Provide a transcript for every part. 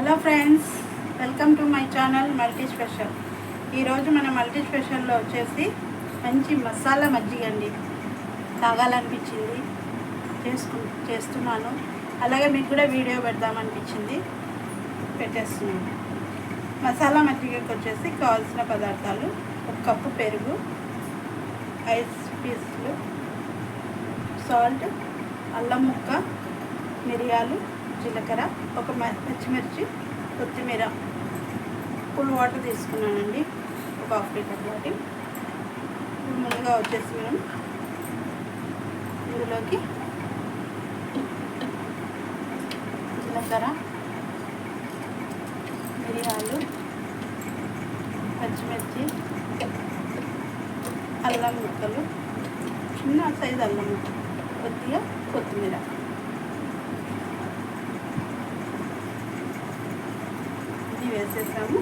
Hello friends, welcome to my channel multi special. ఈరోజు మన multi స్పెషల్లో వచ్చేసి మంచి మసాలా మజ్జిగ అండి. తాగాలనిపించింది, చేస్తున్నాను. అలాగే మీకు కూడా వీడియో పెడదామనిపించింది, పెట్టేస్తున్నాను. మసాలా మజ్జిగకి వచ్చేసి కావాల్సిన పదార్థాలు: 1 కప్పు పెరుగు, 5 పీసులు సాల్ట్, అల్లం ముక్క, మిరియాలు, జీలకర్ర, 1 పచ్చిమిర్చి, కొత్తిమీర, కూల్ వాటర్ తీసుకున్నానండి, 1 హాఫ్ లీటర్ బాటిల్. ముందుగా వచ్చేసి మనం ఇందులోకి జీలకర్ర, మిరియాలు, పచ్చిమిర్చి, అల్లం ముక్కలు, చిన్న సైజు అల్లం ముక్క, కొద్దిగా కొత్తిమీర వేసేసాము.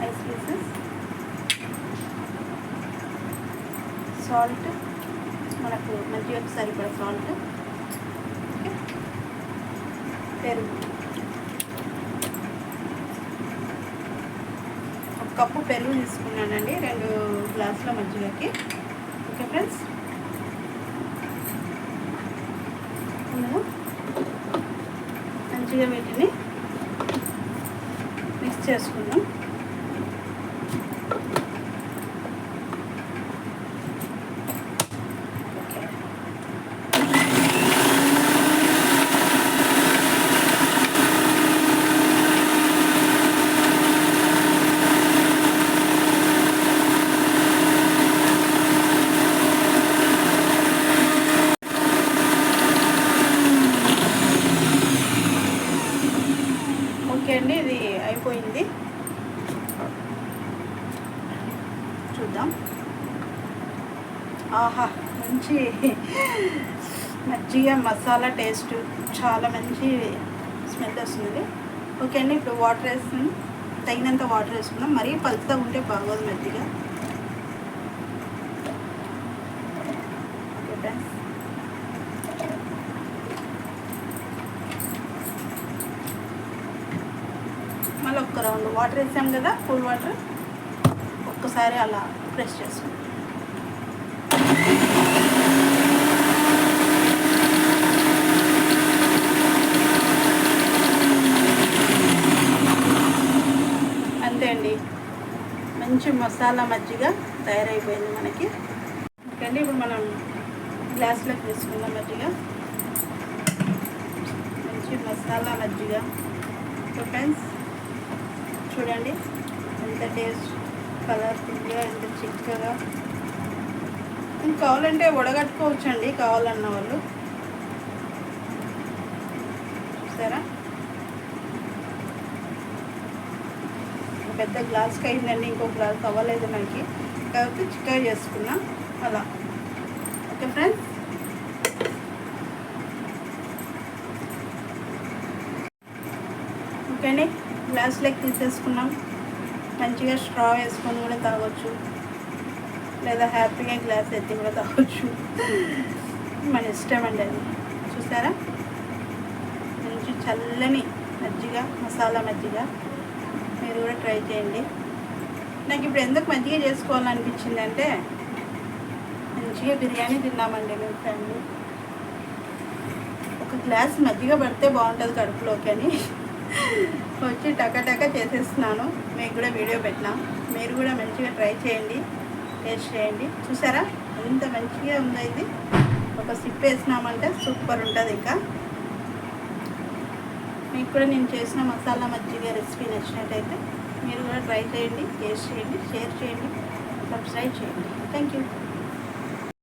ఐస్ పీసెస్, సాల్ట్, మనకు మంచిగా సరిపడా సాల్ట్, పెరుగు, 1 కప్పు పెరుగు తీసుకున్నానండి 2 గ్లాసుల మజ్జిగకి. ఓకే ఫ్రెండ్స్, మంచిగా వీటిని మిక్స్ చేసుకుందాం. ఓకే అండి, ఇది అయిపోయింది. చూద్దాం. ఆహా, మంచి మజ్జిగ మసాలా టేస్ట్, చాలా మంచి స్మెల్ వస్తుంది. ఓకే అండి, ఇప్పుడు వాటర్ వేసుకుని తగినంత వాటర్ వేసుకుందాం. మరీ పలుచగా ఉంటే బాగోదు మజ్జిగ. ఓకే ఫ్రెండ్స్, మళ్ళీ 1 రౌండ్ వాటర్ వేసాం కదా, కూల్ వాటర్, ఒక్కసారి అలా ప్రెస్ చేసుకుంటాం. అంతే అండి, మంచి మసాలా మజ్జిగ తయారైపోయింది మనకి. ఓకే అండి, ఇప్పుడు మనం గ్లాస్లోకి తీసుకుందాం మజ్జిగ. మంచి మసాలా మజ్జిగ. ఓకే ఫ్రెండ్స్, చూడండి ఎంత టేస్ట్, కలర్ఫుల్గా, ఎంత చిక్కగా. ఇంకా కావాలంటే వడగట్టుకోవచ్చండి, కావాలన్న వాళ్ళు. చూసారా, పెద్ద గ్లాస్కి అయిందండి, ఇంకో గ్లాస్ అవ్వలేదు మనకి, కాబట్టి చిక్కగా చేసుకున్నాం అలా. ఓకే ఫ్రెండ్స్, ఓకే అండి, గ్లాస్లోకి తీసేసుకున్నాం. మంచిగా స్ట్రా వేసుకొని కూడా తాగొచ్చు, లేదా హ్యాపీగా గ్లాస్ ఎత్తి కూడా తాగొచ్చు, మన ఇష్టం అండి అది. చూసారా, మంచి చల్లని మజ్జిగ, మసాలా మజ్జిగ. మీరు కూడా ట్రై చేయండి. నాకు ఇప్పుడు ఎందుకు మజ్జిగ చేసుకోవాలనిపించింది అంటే, మంచిగా బిర్యానీ తిన్నామండి మేము ఫ్యామిలీ. 1 గ్లాస్ మజ్జిగ పడితే బాగుంటుంది కడుపులోకి అని వచ్చి టక చేసేస్తున్నాను. మీకు కూడా వీడియో పెట్టినా, మీరు కూడా మంచిగా ట్రై చేయండి, టేస్ట్ చేయండి. చూసారా ఎంత మంచిగా ఉందో ఇది. 1 సిప్ వేసినామంటే సూపర్ ఉంటుంది. ఇంకా మీకు కూడా నేను చేసిన మసాలా మజ్జిగ రెసిపీ నచ్చినట్టయితే మీరు కూడా ట్రై చేయండి, టేస్ట్ చేయండి, షేర్ చేయండి, సబ్స్క్రైబ్ చేయండి. Thank you.